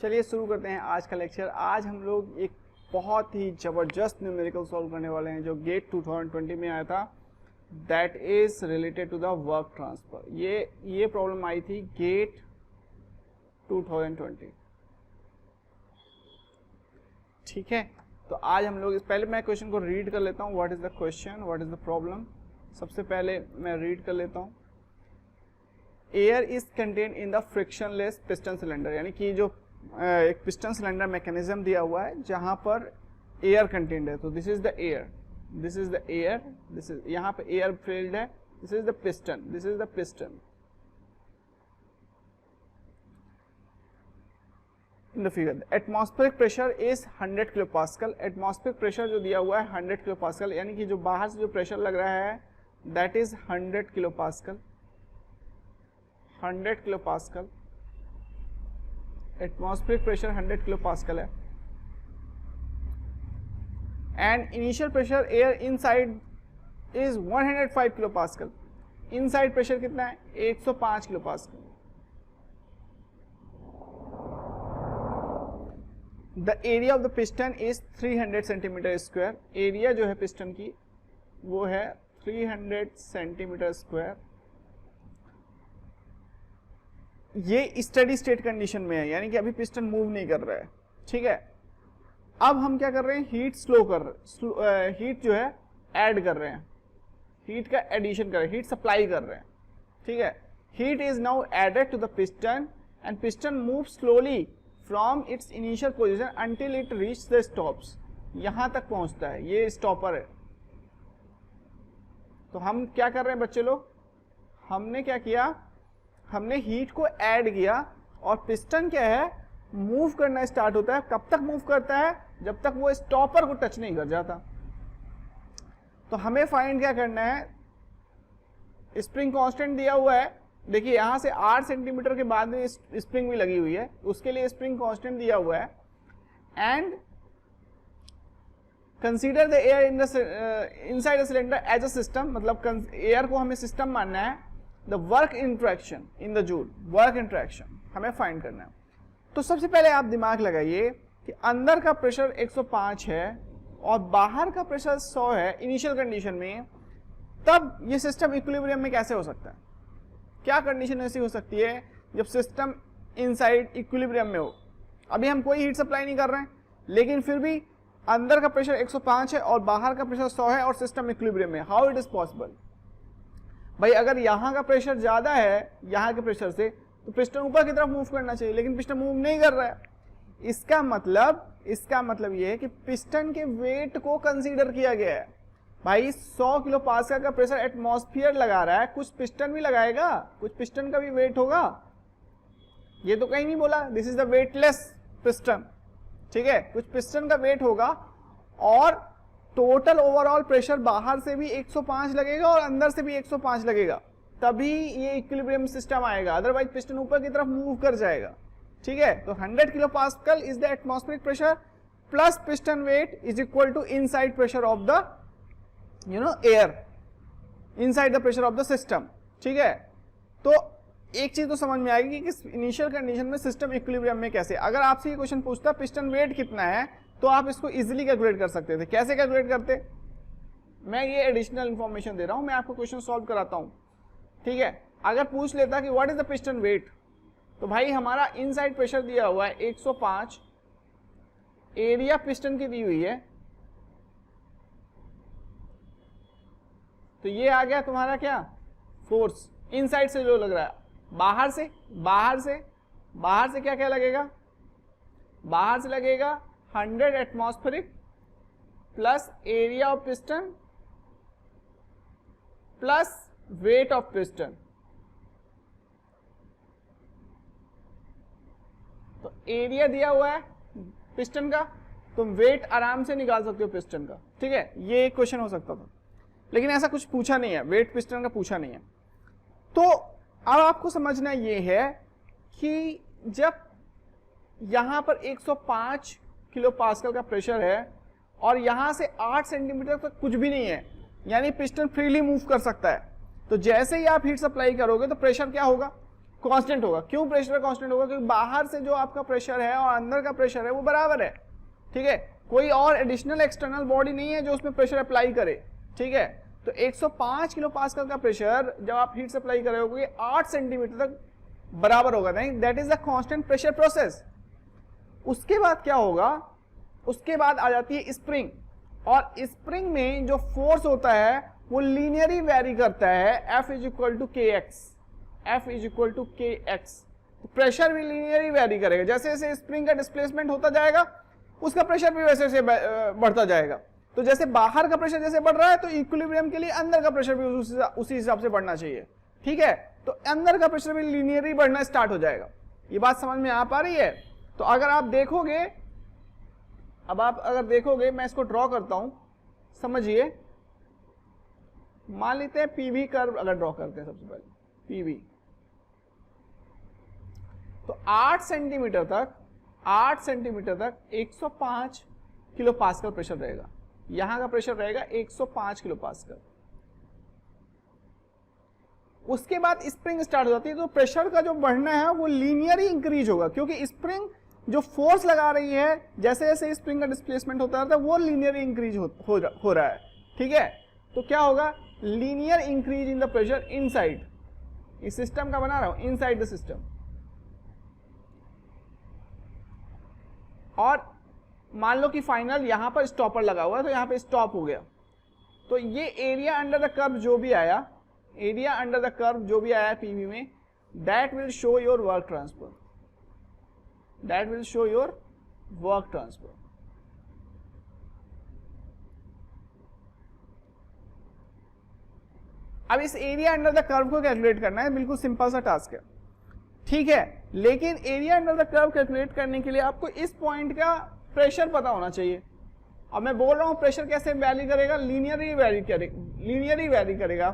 चलिए शुरू करते हैं आज का लेक्चर। आज हम लोग एक बहुत ही ज़बरदस्त न्यूमेरिकल सॉल्व करने वाले हैं जो गेट 2020 में आया था, that is related to the work transfer. ये प्रॉब्लम आई थी गेट 2020। ठीक है, तो आज हम लोग पहले मैं क्वेश्चन को रीड कर लेता हूँ। What is the question, what is the problem. सबसे पहले मैं रीड कर लेता हूँ। Air is contain in the frictionless piston cylinder, यानी कि जो एक पिस्टन सिलेंडर मैकेनिज्म दिया हुआ है जहां पर एयर कंटेंट है। तो this is the air, this is the air, this is यहाँ पे एयर फील्ड है, this is the piston, this is the piston. In the figure atmospheric pressure is 100 kilo pascal. Atmospheric pressure जो दिया हुआ है 100 kilo pascal, यानी कि जो बाहर से जो प्रेशर लग रहा है that is 100 kilo pascal. 100 kilo pascal atmospheric pressure 100 kilo pascal है। And initial pressure air inside is 105 kilo pascal. Inside pressure कितना है? 105 kilo pascal. The area of the piston is 300 centimetre square. Area जो है piston की वो है 300 centimetre square. ये steady state condition में है, यानी कि अभी पिस्टन मूव नहीं कर रहा है। ठीक है, अब हम क्या कर रहे हैं? हीट स्लो कर रहे हैं, हीट जो है ऐड कर रहे हैं, हीट का एडिशन कर रहे हैं, हीट सप्लाई कर रहे हैं। ठीक है, heat is now added to the piston and piston move slowly from its initial position until it reach the stops. यहां तक पहुंचता है, ये स्टॉपर है। तो हम क्या कर रहे हैं बच्चे लोग? हमने क्या किया? हमने हीट को ऐड किया और पिस्टन क्या है? मूव करना स्टार्ट होता है। कब तक मूव करता है? जब तक वो स्टॉपर को टच नहीं कर जाता। तो हमें फाइंड क्या करना है? स्प्रिंग कांस्टेंट दिया हुआ है, देखिए यहां से 8 सेंटीमीटर के बाद में स्प्रिंग भी लगी हुई है, उसके लिए स्प्रिंग कांस्टेंट दिया हुआ है। And consider the air in the inside the cylinder as a system, मतलब एयर को हमें सिस्टम मानना है। The work interaction in the joule, work interaction हमें फाइंड करना है। तो सबसे पहले आप दिमाग लगाइए कि अंदर का प्रेशर 105 है और बाहर का प्रेशर 100 है इनिशियल कंडीशन में, तब ये सिस्टम इक्विलिब्रियम में कैसे हो सकता है? क्या कंडीशन ऐसी हो सकती है जब सिस्टम इनसाइड इक्विलिब्रियम में हो? अभी हम कोई हीट सप्लाई नहीं कर रहे हैं, लेकिन फिर भी अंदर का प्रेशर 105 है और बाहर का प्रेशर 100 है और सिस्टम इक्विलिब्रियम में। How it is possible? भाई अगर यहाँ का प्रेशर ज्यादा है यहाँ के प्रेशर से, तो पिस्टन ऊपर की तरफ मूव करना चाहिए, लेकिन पिस्टन मूव नहीं कर रहा है। इसका मतलब ये है कि पिस्टन के वेट को कंसीडर किया गया है। भाई 100 किलो पास्कल का प्रेशर एटमॉस्फेयर लगा रहा है, कुछ पिस्टन भी लगाएगा, कुछ पिस्टन का भी वेट होगा। ये तो कहीं नहीं बोला, this is the weightless piston. ठीक है, कुछ पिस्टन का वेट होगा और टोटल ओवरऑल प्रेशर बाहर से भी 105 लगेगा और अंदर से भी 105 लगेगा, तभी ये इक्विलिब्रियम सिस्टम आएगा। अदरवाइज पिस्टन ऊपर की तरफ मूव कर जाएगा। ठीक है, तो 100 kilo pascal is the atmospheric pressure plus piston weight is equal to inside pressure of the air, inside the pressure of the system. ठीक है, तो एक चीज तो समझ में आएगी कि इनिशियल कंडीशन में सिस्टम इक्विलिब्रियम में कैसे। अगर आपसे ये क्वेश्चन पूछता पिस्टन वेट कितना है, तो आप इसको इजीली कैलकुलेट कर सकते थे। कैसे कैलकुलेट करते? मैं ये एडिशनल इंफॉर्मेशन दे रहा हूं, मैं आपको क्वेश्चन सॉल्व कराता हूं। ठीक है, अगर पूछ लेता कि what is the piston weight, तो भाई हमारा इनसाइड प्रेशर दिया हुआ है 105, एरिया पिस्टन की दी हुई है, तो ये आ गया तुम्हारा क्या? फोर्स इनसाइड से जो लग रहा है। बाहर से क्या क्या लगेगा? बाहर से लगेगा 100 atmospheric plus area of piston plus weight of piston. तो एरिया दिया हुआ है पिस्टन का, तुम वेट आराम से निकाल सकते हो पिस्टन का। ठीक है, ये एक क्वेश्चन हो सकता था, लेकिन ऐसा कुछ पूछा नहीं है, वेट पिस्टन का पूछा नहीं है। तो अब आपको समझना ये है कि जब यहां पर 105 किलो पास्कल का प्रेशर है और यहां से 8 सेंटीमीटर तक कुछ भी नहीं है, यानी पिस्टन फ्रीली मूव कर सकता है, तो जैसे ही आप हीट सप्लाई करोगे तो प्रेशर क्या होगा? कांस्टेंट होगा। क्यों प्रेशर कांस्टेंट होगा? क्योंकि बाहर से जो आपका प्रेशर है और अंदर का प्रेशर है वो बराबर है, ठीक है। कोई और एडिशनल एक्सटर्नल बॉडी नहीं है जो उसमें प्रेशर अप्लाई करे, ठीक है। तो 105 किलो पास्कल का प्रेशर जब आप हीट सप्लाई कर रहे हो 8 सेंटीमीटर तक बराबर होगा, नहीं, that is the constant pressure process. उसके बाद क्या होगा? उसके बाद आ जाती है स्प्रिंग, और स्प्रिंग में जो फोर्स होता है वो लीनियरली वेरी करता है, F is equal to k x, F is equal to k x. Pressure भी लीनियरली वेरी करेगा, जैसे जैसे स्प्रिंग का डिस्प्लेसमेंट होता जाएगा उसका प्रेशर भी वैसे वैसे बढ़ता जाएगा। तो जैसे बाहर का प्रेशर जैसे बढ़ रहा है तो इक्विलिब्रियम के लिए अंदर का प्रेशर भी उसी हिसाब से बढ़ना चाहिए, ठीक है। तो अंदर का प्रेशर भी लीनियरली बढ़ना स्टार्ट हो जाएगा। ये बात समझ में आ पा रही है? तो अगर आप देखोगे, अब आप अगर देखोगे, मैं इसको ड्रॉ करता हूं, समझिए। मान लेते हैं पीवी कर्व अगर ड्रॉ करते हैं, सबसे पहले पीवी, तो 8 सेंटीमीटर तक 105 किलो पास्कल प्रेशर रहेगा। यहां का प्रेशर रहेगा 105 किलो पास्कल। उसके बाद स्प्रिंग स्टार्ट हो जाती है, तो प्रेशर का जो बढ़ना है वो लीनियरली इंक्रीज होगा, क्योंकि स्प्रिंग जो फोर्स लगा रही है, जैसे जैसे स्प्रिंग का डिस्प्लेसमेंट होता रहता है वो लीनियरली इंक्रीज हो रहा है, ठीक है। तो क्या होगा? Linear increase in the pressure inside, इस सिस्टम का बना रहा हूं, इनसाइड द सिस्टम। और मान लो कि फाइनल यहां पर स्टॉपर लगा हुआ है, तो यहां पे स्टॉप हो गया। तो ये एरिया अंडर द कर्व जो भी आया, एरिया अंडर द कर्व जो भी आया पीवी में, that will show your work transfer, that will show your work transfer. अब इस एरिया अंडर द कर्व को कैलकुलेट करना है, बिल्कुल सिंपल सा टास्क है, ठीक है। लेकिन area under the curve calculate करने के लिए आपको इस पॉइंट का प्रेशर पता होना चाहिए। अब मैं बोल रहा हूं प्रेशर कैसे वैरी करेगा? लीनियरली वैरी करेगा,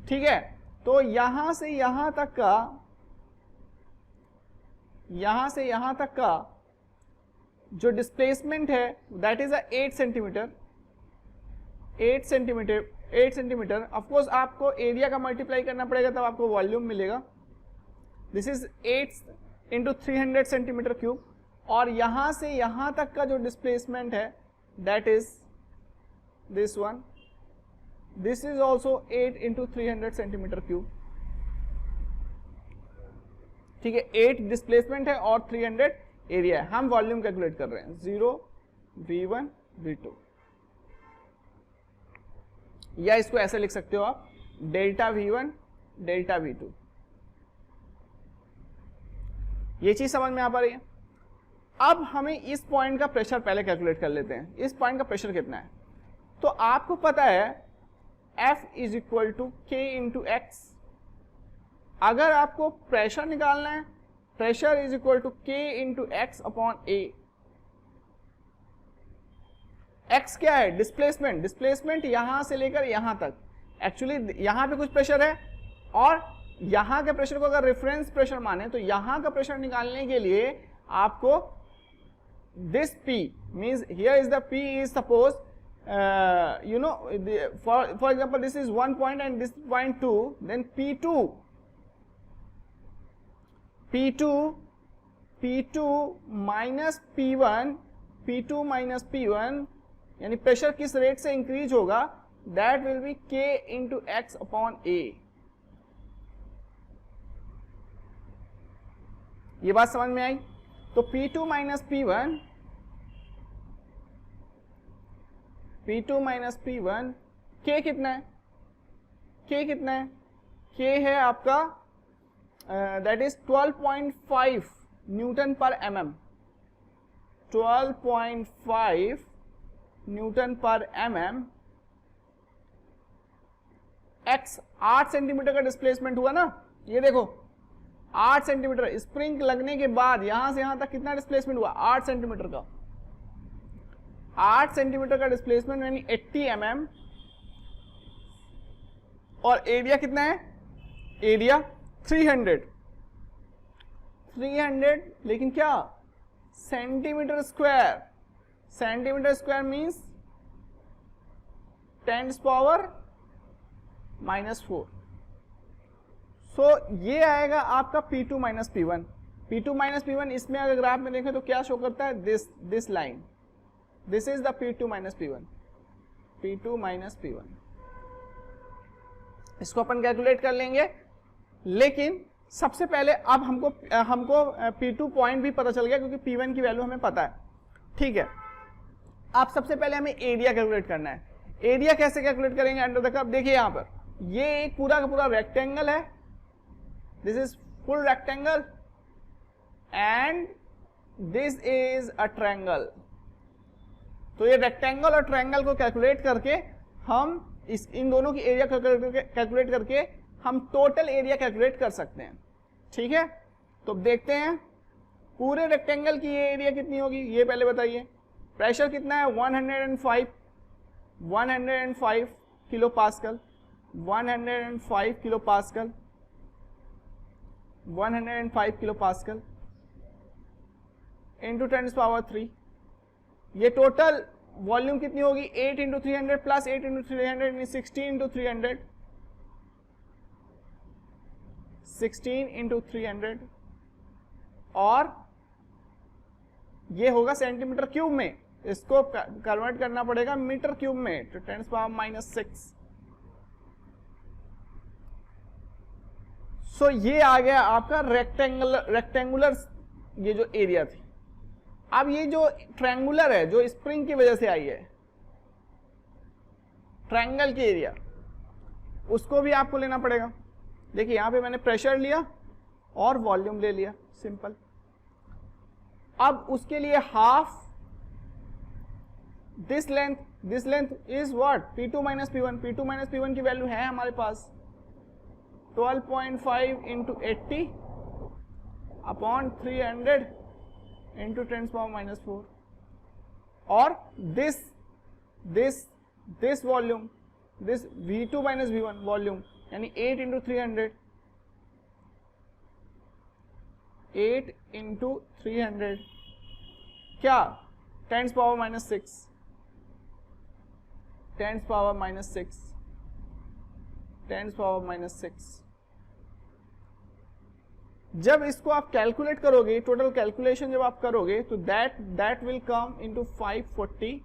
ठीक है। तो यहां से यहां तक का जो डिस्प्लेसमेंट है that is 8 centimetre. 8 centimetre. Of course आपको एरिया का मल्टीप्लाई करना पड़ेगा तब आपको वॉल्यूम मिलेगा। This is 8 into 300 centimetre cube. और यहां से यहां तक का जो डिस्प्लेसमेंट है that is this one. This is also 8 into 300 centimetre cube, ठीक है। 8 डिस्प्लेसमेंट है और 300 एरिया है। हम वॉल्यूम कैलकुलेट कर रहे हैं, 0 V1 V2, या इसको ऐसे लिख सकते हो आप, डेल्टा V1 डेल्टा V2। ये चीज समझ में आ पा रही है? अब हमें इस पॉइंट का प्रेशर पहले कैलकुलेट कर लेते हैं। इस पॉइंट का प्रेशर कितना है? तो आपको पता है F is equal to K into x. अगर आपको प्रेशर निकालना है, pressure is equal to K into x upon A। X क्या है? डिस्प्लेसमेंट। डिस्प्लेसमेंट यहां से लेकर यहां तक। एक्चुअली यहां पे कुछ प्रेशर है और यहां के प्रेशर को अगर रेफरेंस प्रेशर माने तो यहां का प्रेशर निकालने के लिए आपको this P means here is the P is suppose you know for example this is 1 point and this point 2, then P2 minus P1 यानी प्रेशर किस रेट से इंक्रीज होगा, that will be K into x upon A। ये बात समझ में आई? तो P2 minus P1, K कितना है? K है आपका दैट इज 12.5 न्यूटन पर mm। 12.5 न्यूटन पर mm। x 8 सेंटीमीटर का डिस्प्लेसमेंट हुआ ना, ये देखो 8 सेंटीमीटर। स्प्रिंग लगने के बाद यहां से यहां तक कितना डिस्प्लेसमेंट हुआ? 8 सेंटीमीटर का। 8 सेंटीमीटर का डिस्प्लेसमेंट यानी 80 mm। और एरिया कितना है? एरिया 300, लेकिन क्या? Centimetre square. Centimetre square means 10⁻⁻⁴। ये आएगा आपका P2 minus P1। P2 minus P1 इसमें अगर ग्राफ में देखें तो क्या शो करता है, this line, this is the P2 minus P1, P2 minus P1। इसको अपन कैलकुलेट कर लेंगे, लेकिन सबसे पहले अब हमको P2 पॉइंट भी पता चल गया क्योंकि P1 की वैल्यू हमें पता है, ठीक है। अब सबसे पहले हमें एरिया कैलकुलेट करना है। एरिया कैसे कैलकुलेट करेंगे अंडर द कर्व, देखिए यहां पर ये एक पूरा का पूरा रेक्टेंगल है, this is full rectangle and this is a triangle. तो ये रेक्टेंगल और ट्रायंगल को कैलकुलेट करके हम इन दोनों की एरिया कैलकुलेट करके हम टोटल एरिया कैलकुलेट कर सकते हैं, ठीक है। तो देखते हैं पूरे रेक्टेंगल की ये एरिया कितनी होगी, ये पहले बताइए। प्रेशर कितना है, 105 kilo pascal, 105 kilo pascal, 105 kilo pascal into 10⁻³ ये टोटल वॉल्यूम कितनी होगी, 8 into 300 plus 8 into 300 16 into 300, 16 into 300 और ये होगा सेंटीमीटर क्यूब में, इसको कन्वर्ट करना पड़ेगा मीटर क्यूब में, तो 10⁻⁻⁶। सो ये आ गया आपका रेक्टेंगुलर ये जो एरिया थी। अब ये जो ट्रायंगुलर है जो स्प्रिंग की वजह से आई है, ट्रायंगल की एरिया, उसको भी आपको लेना पड़ेगा। देखिए यहां पे मैंने प्रेशर लिया और वॉल्यूम ले लिया, सिंपल। अब उसके लिए half this length is what, P2 minus P1। P2 minus P1 की वैल्यू है हमारे पास 12.5 इंटू 80 अपॉन 300 इंटू 10⁻⁻⁴ और this volume, this V2 minus V1 volume यानी 8 इंटू 300, 8 इंटू 300 क्या 10⁻⁻⁶, 10⁻⁻⁶, 10⁻⁻⁶। जब इसको आप कैलकुलेट करोगे, टोटल कैलकुलेशन जब आप करोगे तो that will come into 540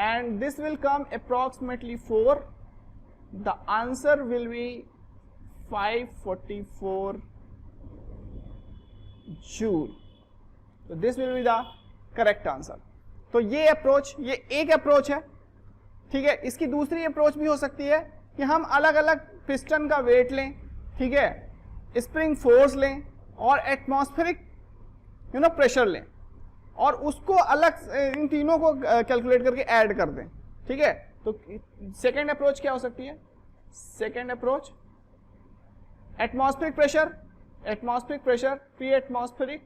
and this will come approximately 4. The answer will be 544 joule. So this will be the correct answer. तो ये अप्रोच, ये एक अप्रोच है, ठीक है। इसकी दूसरी अप्रोच भी हो सकती है कि हम अलग अलग पिस्टन का वेट लें, ठीक है, स्प्रिंग फोर्स लें और एटमॉस्फेरिक प्रेशर लें और उसको अलग इन तीनों को कैलकुलेट करके ऐड कर दें, ठीक है। तो सेकेंड अप्रोच क्या हो सकती है, second approach atmospheric pressure pre atmospheric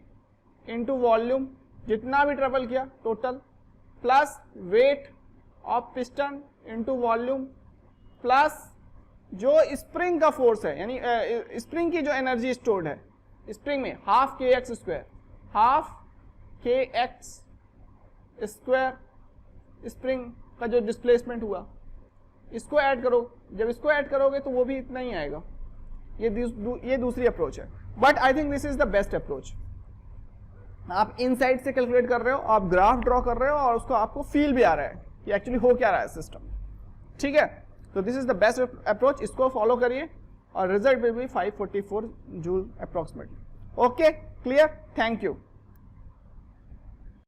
into volume जितना भी ट्रेवल किया total plus weight of piston into volume plus जो स्प्रिंग का फोर्स है, यानी स्प्रिंग की जो एनर्जी स्टोर्ड है स्प्रिंग में, हाफ kx स्क्वायर स्प्रिंग का जो डिस्प्लेसमेंट हुआ, इसको ऐड करो। जब इसको ऐड करोगे तो वो भी इतना ही आएगा। ये दूसरी अप्रोच है, but I think this is the best approach. आप इनसाइड से कैलकुलेट कर रहे हो, आप ग्राफ ड्रॉ कर रहे हो और उसको आपको फील भी आ रहा है कि एक्चुअली हो क्या रहा है सिस्टम, ठीक है। तो this is the best approach, इसको फॉलो करिए और result will be 544 joule approximately. Okay, clear, thank you.